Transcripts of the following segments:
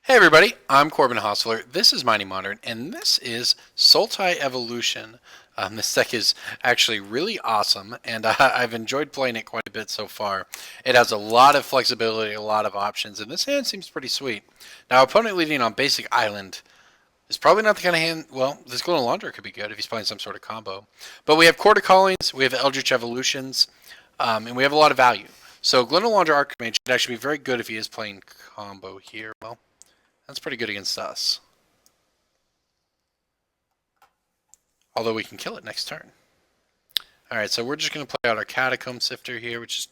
Hey everybody, I'm Corbin Hostler. This is Mighty Modern, and this is Sultai Evolution. This deck is actually really awesome, and I've enjoyed playing it quite a bit so far. It has a lot of flexibility, a lot of options, and this hand seems pretty sweet. Now, opponent leading on basic island is probably not the kind of hand. Well, this Global Launderer could be good if he's playing some sort of combo. But we have Chord of Callings, we have Eldritch Evolutions, and we have a lot of value. So Global Launderer Archmage should actually be very good if he is playing combo here. Well, that's pretty good against us. Although we can kill it next turn. Alright, so we're just going to play out our Catacomb Sifter here, which is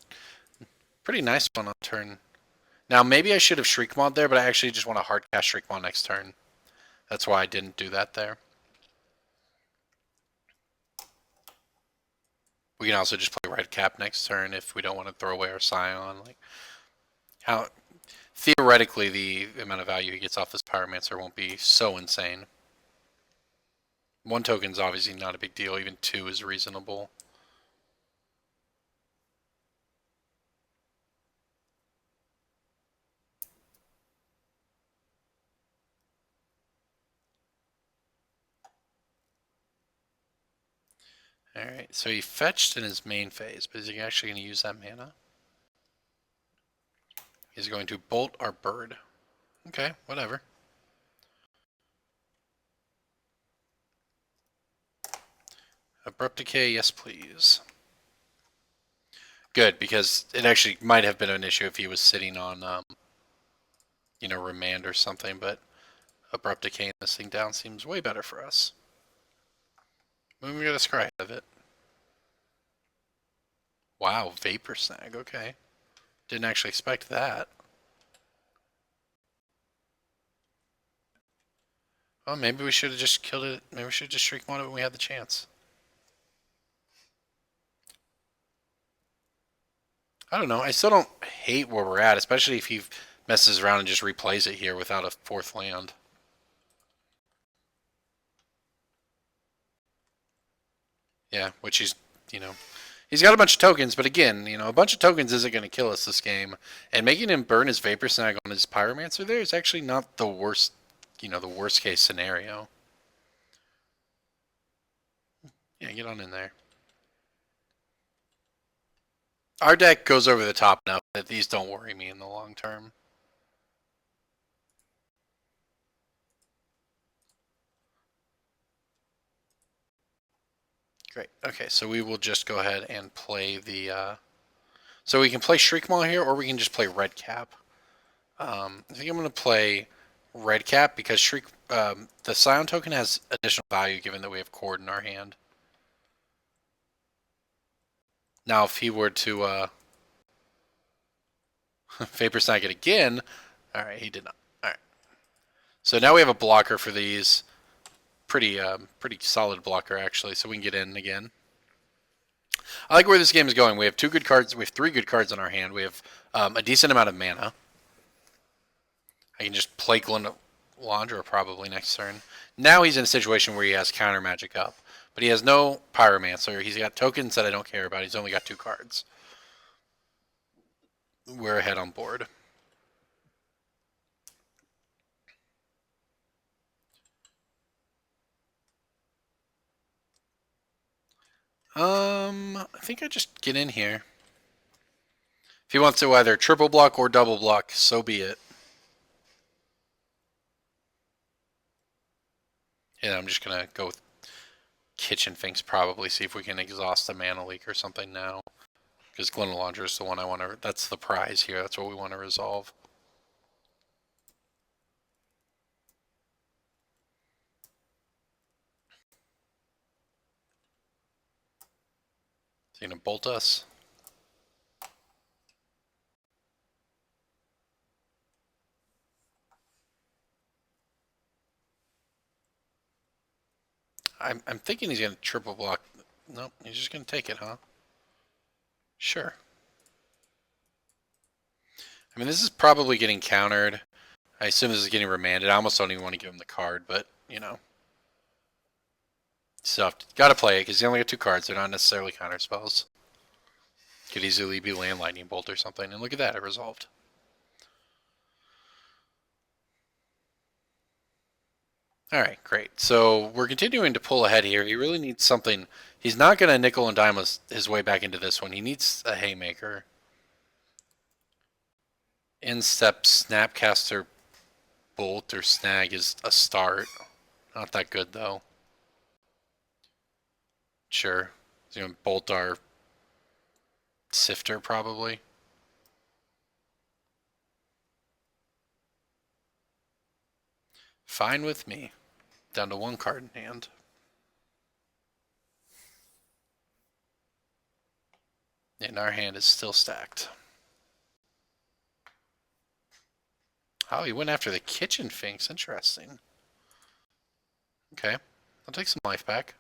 pretty nice one on turn. Now, maybe I should have Shriekmaw there, but I actually just want to hardcast Shriekmaw next turn. That's why I didn't do that there. We can also just play Red Cap next turn if we don't want to throw away our Scion. Like, how theoretically, the amount of value he gets off this Pyromancer won't be so insane. 1 token's obviously not a big deal. Even 2 is reasonable. Alright, so he fetched in his main phase, but is he actually going to use that mana? He's going to bolt our bird. Okay, whatever. Abrupt Decay, yes please. Good, because it actually might have been an issue if he was sitting on, Remand or something, but Abrupt Decay this thing down seems way better for us. We got a scry out of it. Wow, Vapor Snag, okay. Didn't actually expect that. Well, maybe we should have just killed it. Maybe we should have just Shriekmaw it when we had the chance. I don't know. I still don't hate where we're at, especially if he messes around and just replays it here without a 4th land. Yeah, which he's got a bunch of tokens, but again, a bunch of tokens isn't going to kill us this game. And making him burn his Vapor Snag on his Pyromancer there is actually not the worst, the worst case scenario. Yeah, get on in there. Our deck goes over the top enough that these don't worry me in the long term. Great. Okay, so we will just go ahead and play the... So we can play Shriekmaw here, or we can just play Red Cap. I think I'm going to play Red Cap because the Scion token has additional value given that we have Chord in our hand. Now, if he were to Vapor Snag it again, alright, he did not. Alright. So now we have a blocker for these. Pretty solid blocker, actually, so we can get in again. I like where this game is going. We have 2 good cards. We have 3 good cards in our hand. We have a decent amount of mana. I can just play Launderer probably next turn. Now he's in a situation where he has counter magic up. But he has no Pyromancer. He's got tokens that I don't care about. He's only got 2 cards. We're ahead on board. I think I just get in here. If he wants to either triple block or double block, so be it. Yeah, I'm just going to go with Kitchen Finks probably, see if we can exhaust the mana leak or something now. Because Global Launderer is the one I want to... That's the prize here. That's what we want to resolve. Is he going to bolt us? I'm thinking he's going to triple block. Nope, he's just going to take it, huh? Sure. I mean, this is probably getting countered. I assume this is getting remanded. I almost don't even want to give him the card, but, So, got to play it, because he only got 2 cards. They're not necessarily counter spells. Could easily be Land Lightning Bolt or something. And look at that, it resolved. All right, great. So we're continuing to pull ahead here. He really needs something. He's not going to nickel and dime his way back into this one. He needs a haymaker. Instep Snapcaster Bolt or Snag is a start. Not that good though. Sure. He's going to bolt our Sifter probably. Fine with me. Down to one card in hand. And our hand is still stacked. Oh, he went after the Kitchen Finks. Interesting. Okay. I'll take some life back.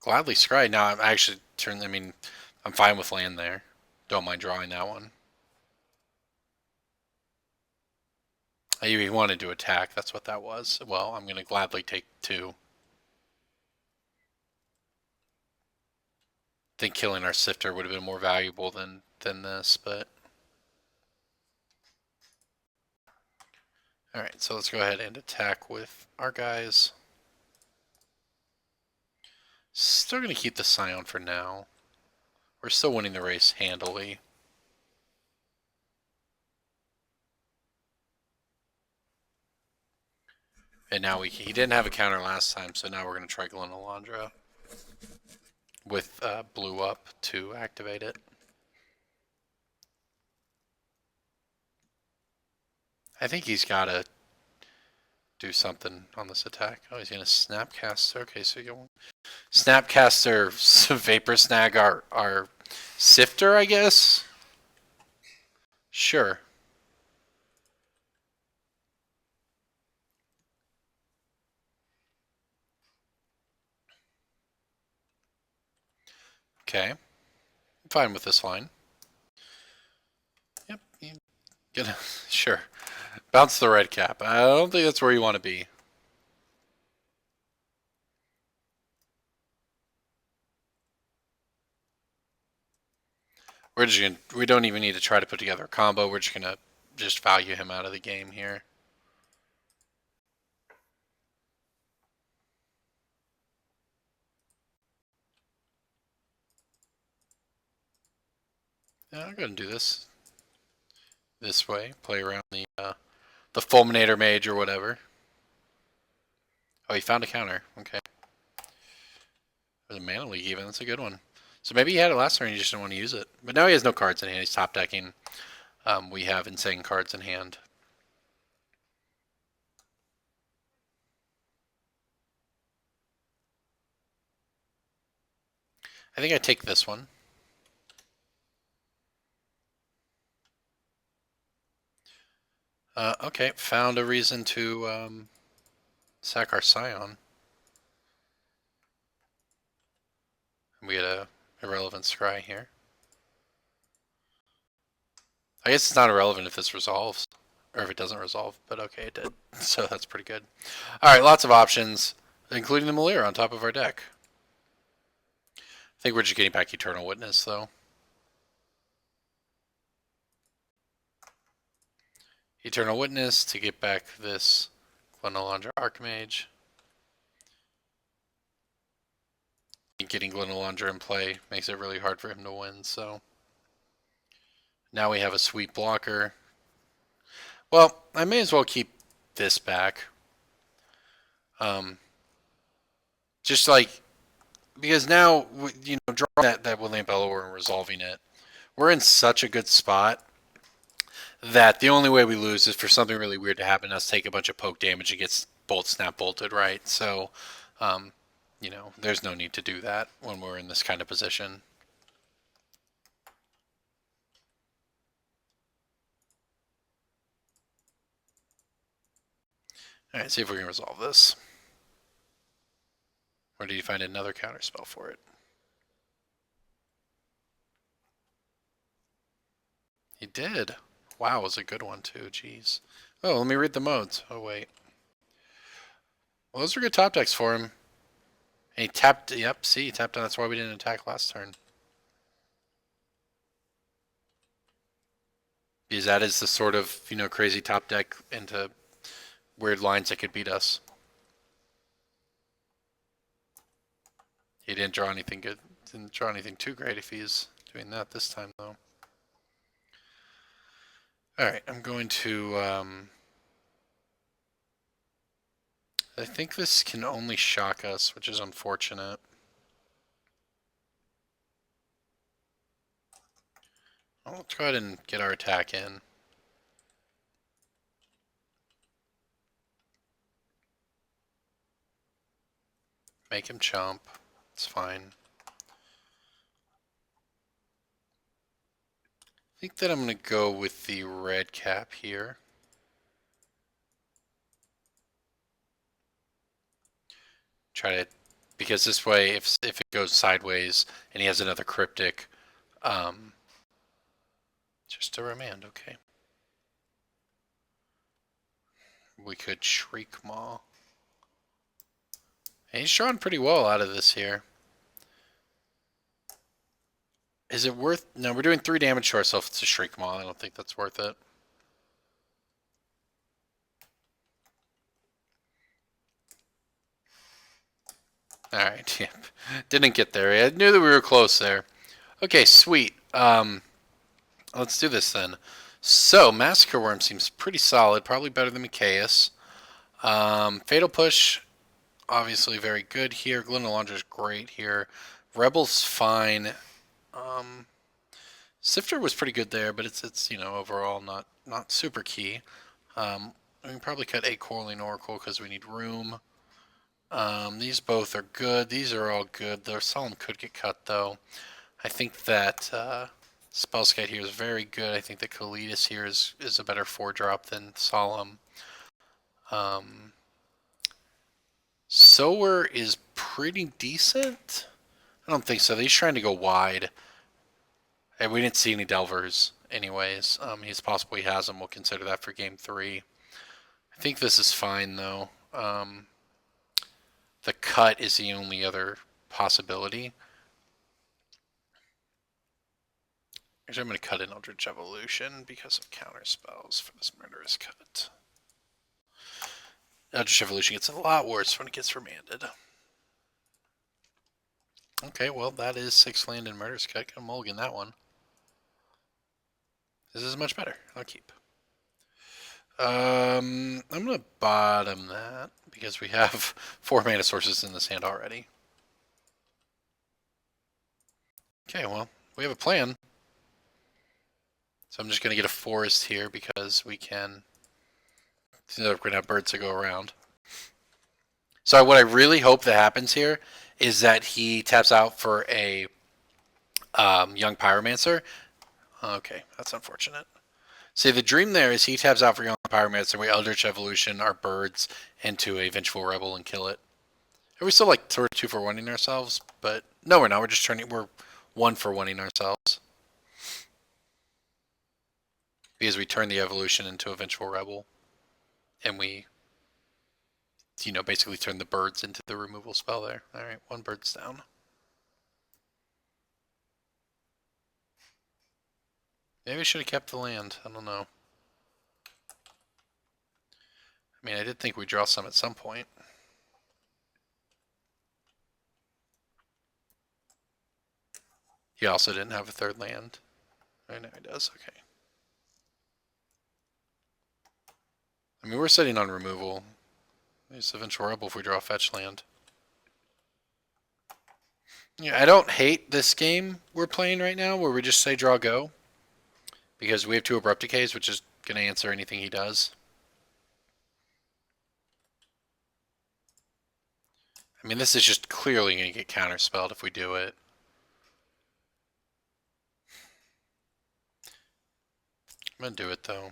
Gladly scry. Now I'm actually I mean, I'm fine with land there. Don't mind drawing that one. He wanted to attack. That's what that was. Well, I'm going to gladly take 2. I think killing our Sifter would have been more valuable than this, but... Alright, so let's go ahead and attack with our guys. Still going to keep the Scion for now. We're still winning the race handily. And now he didn't have a counter last time, so now we're going to try Glenalandra with blue up to activate it. I think he's got to do something on this attack. Oh, he's going to Snapcaster. Okay, so you Snapcaster Vapor Snag our Sifter, I guess? Sure. Okay. I'm fine with this line. Yep. Sure. Bounce the red cap. I don't think that's where you want to be. We don't even need to try to put together a combo. We're just gonna value him out of the game here. Yeah, I'm gonna do this way. Play around the Fulminator Mage or whatever. Oh, he found a counter. Okay. There's a Mana League even. That's a good one. So maybe he had it last turn and he just didn't want to use it. But now he has no cards in hand. He's top decking. We have insane cards in hand. I think I take this one. Okay, found a reason to sack our Scion. We had a irrelevant scry here. I guess it's not irrelevant if this resolves, or if it doesn't resolve, but okay, it did. So that's pretty good. Alright, lots of options, including the Malira on top of our deck. I think we're just getting back Eternal Witness, though. Eternal Witness to get back this Glenalandra Archmage. Getting Glenalandra in play makes it really hard for him to win, so... Now we have a sweet blocker. Well, I may as well keep this back. Just like... Because now, you know, drawing that William Bellower and resolving it, we're in such a good spot that the only way we lose is for something really weird to happen, us take a bunch of poke damage and get snap bolted, right? So, you know, there's no need to do that when we're in this kind of position. Alright, see if we can resolve this. Or do you find another counterspell for it? He did. Wow, it was a good one too, jeez. Oh, let me read the modes. Oh, wait. Well, those are good top decks for him. And he tapped, yep, see, he tapped on, that's why we didn't attack last turn. Because that is the sort of, you know, crazy top deck into weird lines that could beat us. He didn't draw anything good. Didn't draw anything too great if he's doing that this time, though. Alright, I'm going to... I think this can only shock us, which is unfortunate. Well, let's go ahead and get our attack in. Make him chomp. It's fine. I think that I'm going to go with the red cap here. Try to, because this way, if it goes sideways and he has another cryptic, just a remand, okay. We could Shriek Maw. And he's drawn pretty well out of this here. Is it worth... No, we're doing 3 damage to ourselves to Shriek Maw. I don't think that's worth it. Alright, yep. Didn't get there. I knew that we were close there. Okay, sweet. Let's do this then. So, Massacre Worm seems pretty solid. Probably better than Mikaeus. Fatal Push, obviously very good here. Glendalandra's great here. Rebel's fine. Sifter was pretty good there, but it's you know, overall not super key. We can probably cut a Coiling Oracle because we need room. These both are good. These are all good. The Solemn could get cut though. I think that Spellskite here is very good. I think that Kalidas here is a better 4-drop than Solemn. Sower is pretty decent. I don't think so. He's trying to go wide. And we didn't see any Delvers anyways. It's possible he has them. We'll consider that for game 3. I think this is fine though. The cut is the only other possibility. Actually, I'm going to cut in Eldritch Evolution because of counter spells for this Murderous Cut. Eldritch Evolution gets a lot worse when it gets remanded. Okay, well, that is 6 land and Murderous Cut. Gonna mulligan that one. This is much better. I'll keep. I'm going to bottom that because we have 4 mana sources in this hand already. Okay, well, we have a plan. So I'm just going to get a forest here because we can... We're going to have birds to go around. So what I really hope that happens here is that he taps out for a Young Pyromancer. Okay, that's unfortunate. See, the dream there is he taps out for Young Pyromancer, we Eldritch Evolution our birds into a Vengeful Rebel and kill it. Are we still like sort of 2 for 1-ing ourselves? But no, we're not. We're just turning. We're 1 for 1-ing ourselves because we turn the evolution into a Vengeful Rebel, and we, you know, basically turn the birds into the removal spell there. All right, 1 bird's down. Maybe I should have kept the land. I don't know. I mean, I did think we'd draw some at some point. He also didn't have a 3rd land. I know he does. Okay. I mean, we're sitting on removal. It's Vengeful Rebel if we draw a fetch land. Yeah, I don't hate this game we're playing right now where we just say draw go. Because we have 2 Abrupt Decays, which is going to answer anything he does. I mean, this is just clearly going to get counterspelled if we do it. I'm going to do it, though.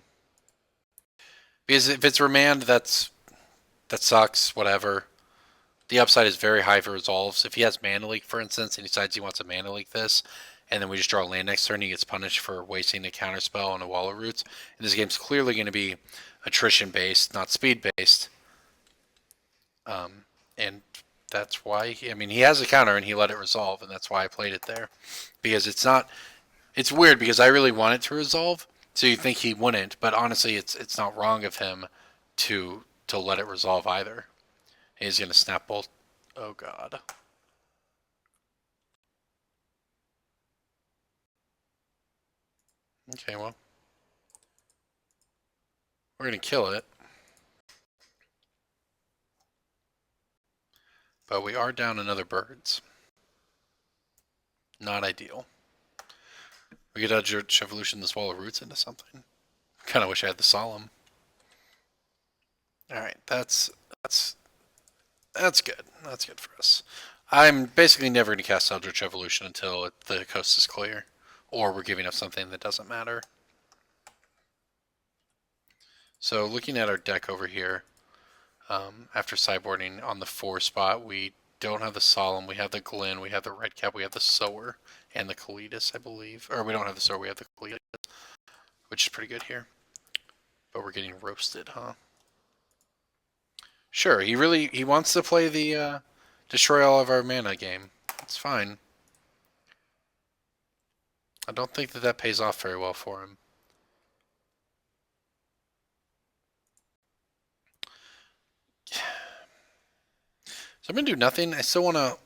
Because if it's remand, that sucks, whatever. The upside is very high for resolves. If he has Mana Leak, for instance, and he decides he wants a Mana Leak this, and then we just draw a land next turn, he gets punished for wasting a counterspell on a Wall of Roots. And this game's clearly going to be attrition-based, not speed-based. And that's why, I mean, he has a counter and he let it resolve, and that's why I played it there. Because it's weird because I really want it to resolve, so you think he wouldn't, but honestly, it's not wrong of him to to let it resolve either. He's going to snap bolt. Oh, God. Okay, well. We're going to kill it. But we are down another birds. Not ideal. We could Attrition Evolution the Swallow Roots into something. Kind of wish I had the Solemn. Alright, that's good. That's good for us. I'm basically never going to cast Eldritch Evolution until the coast is clear. Or we're giving up something that doesn't matter. So looking at our deck over here, after sideboarding on the 4 spot, we don't have the Solemn, we have the Glen, we have the Redcap, we have the Sower, and the Kalitas, I believe. Or we don't have the Sower, we have the Kalitas, which is pretty good here. But we're getting roasted, huh? Sure, he wants to play the destroy all of our mana game. It's fine. I don't think that pays off very well for him. So I'm going to do nothing. I still want to...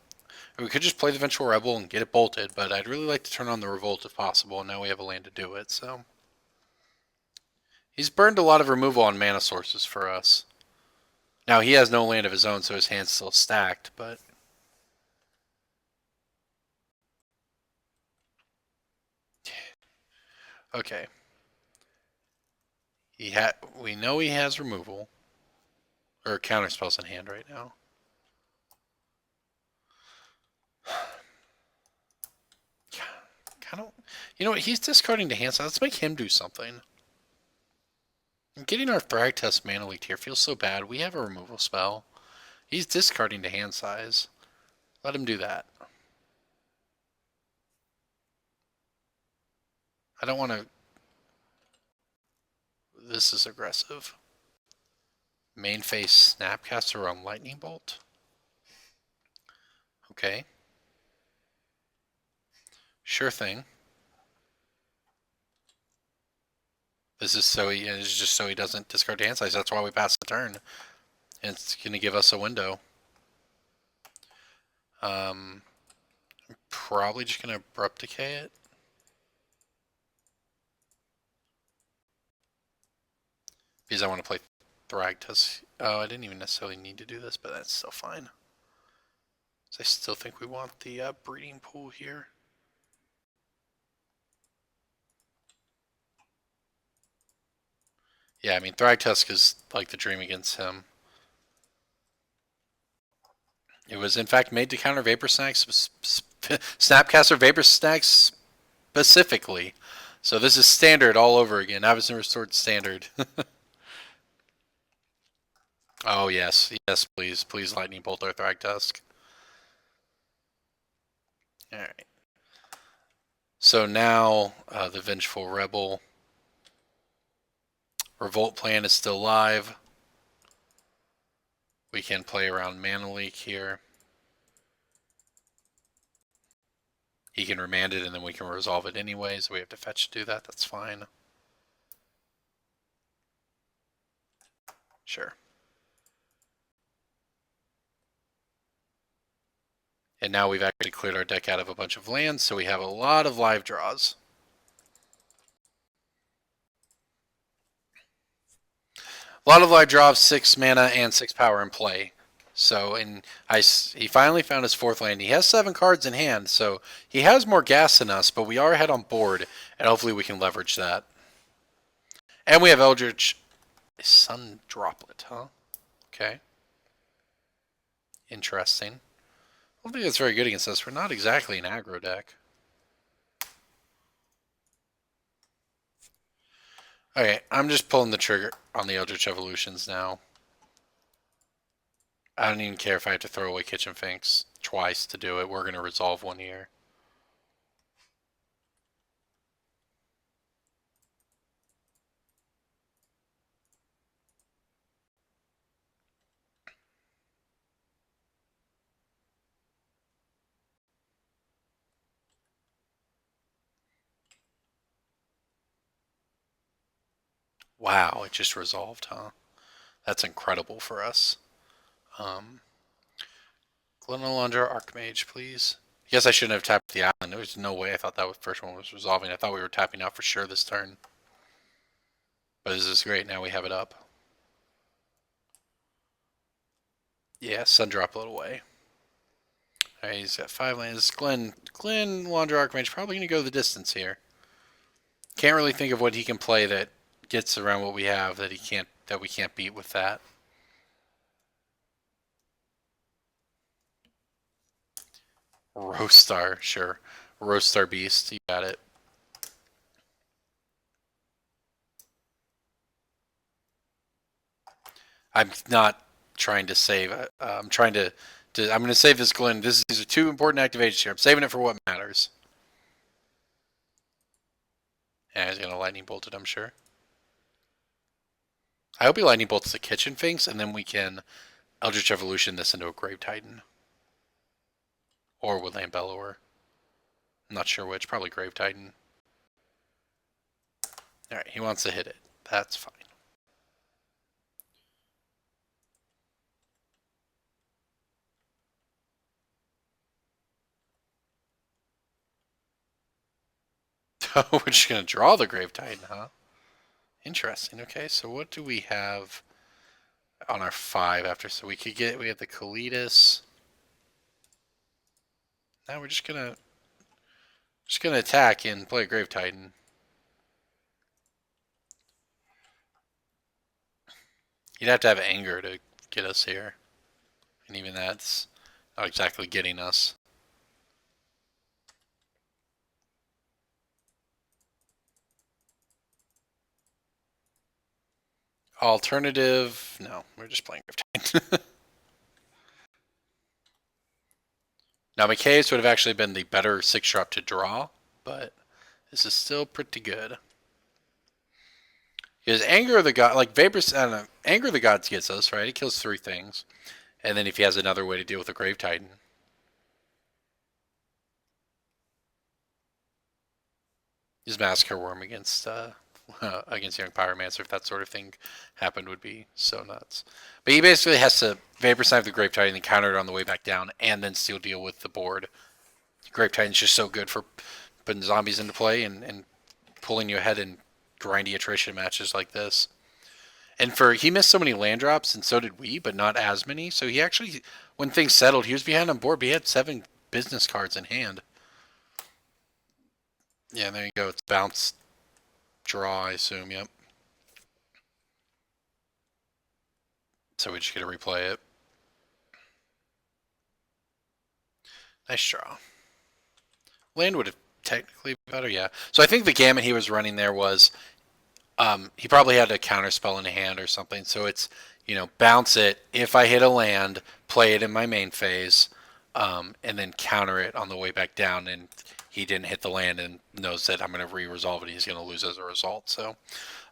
We could just play the Vengeful Rebel and get it bolted, but I'd really like to turn on the Revolt if possible, and now we have a land to do it, so... He's burned a lot of removal on mana sources for us. Now, he has no land of his own, so his hand's still stacked, but... Okay. We know he has removal. Or counter spells in hand right now. Kind of... You know what? He's discarding to hand, so let's make him do something. Getting our Thragtusk mana leaked here feels so bad. We have a removal spell. He's discarding to hand size. Let him do that. I don't want to... This is aggressive. Main phase Snapcaster on Lightning Bolt. Okay. Sure thing. This is just so he doesn't discard hand size. That's why we pass the turn. And it's going to give us a window. I'm probably just going to Abrupt Decay it. Because I want to play Thragtusk. Oh, I didn't even necessarily need to do this, but that's still fine. So I still think we want the breeding pool here. Yeah, I mean, Thragtusk is like the dream against him. It was, in fact, made to counter Vapor Snacks, Snapcaster Vapor Snacks specifically. So this is standard all over again. Avacyn Restored standard. Oh, yes. Yes, please. Please Lightning Bolt our Thragtusk. Alright. So now, the Vengeful Rebel. Revolt Plan is still live. We can play around Mana Leak here. He can remand it and then we can resolve it anyway, so we have to fetch to do that. That's fine. Sure. And now we've actually cleared our deck out of a bunch of lands, so we have a lot of live draws. A lot of live draws, 6 mana and 6 power in play. So, he finally found his 4th land. He has 7 cards in hand, so he has more gas than us, but we are ahead on board, and hopefully we can leverage that. And we have Eldritch Sun Droplet, huh? Okay. Interesting. I don't think that's very good against us. We're not exactly an aggro deck. Okay, I'm just pulling the trigger on the Eldritch Evolutions now. I don't even care if I have to throw away Kitchen Finks twice to do it. We're going to resolve one here. Wow, it just resolved, huh? That's incredible for us. Glenalandra Archmage, please. I guess I shouldn't have tapped the island. There was no way I thought that first one was resolving. I thought we were tapping out for sure this turn. But this is great. Now we have it up. Yeah, Sundrop it away. Alright, he's got 5 lands. Glenalandra Archmage probably going to go the distance here. Can't really think of what he can play that gets around what we have that we can't beat with that. Roastar, sure. Roastar Beast, you got it. I'm not trying to save. I'm trying to. I'm going to save this Glen. These are 2 important activations here. I'm saving it for what matters. And he's going to lightning bolt it, I'm sure. I hope he lightning bolts the Kitchen Finks, and then we can Eldritch Evolution this into a Grave Titan. Or Woodland Bellower. I'm not sure which. Probably Grave Titan. Alright, he wants to hit it. That's fine. We're just going to draw the Grave Titan, huh? Interesting. Okay, so what do we have on our 5 after? So we have the Kalitas. Now we're just gonna attack and play a Grave Titan. You'd have to have anger to get us here. And even that's not exactly getting us. Alternative, no, we're just playing Grave Titan. Now McKay's would have actually been the better 6-drop to draw, but this is still pretty good. Because Anger of the God, like Vapors, I don't know, Anger of the Gods gets us, right? It kills 3 things. And then if he has another way to deal with a Grave Titan. His Massacre Worm against Young Pyromancer, if that sort of thing happened, would be so nuts. But he basically has to Vapor Snipe the Grave Titan and counter it on the way back down, and then still deal with the board. Grave Titan's just so good for putting zombies into play and pulling you ahead in grindy attrition matches like this. And he missed so many land drops, and so did we, but not as many. So he actually, when things settled, he was behind on board, but he had 7 business cards in hand. Yeah, there you go. It's bounce, draw, I assume. Yep. So we just get to replay it. Nice draw. Land would have technically been better, yeah. So I think the gamut he was running there was he probably had a counter spell in hand or something. So it's, bounce it. If I hit a land, play it in my main phase, and then counter it on the way back down. And he didn't hit the land and knows that I'm going to re-resolve it. He's going to lose as a result. So,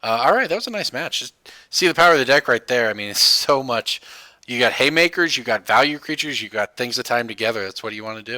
all right, that was a nice match. Just see the power of the deck right there. I mean, it's so much. You got haymakers, you got value creatures, you got things to time together. That's what you want to do.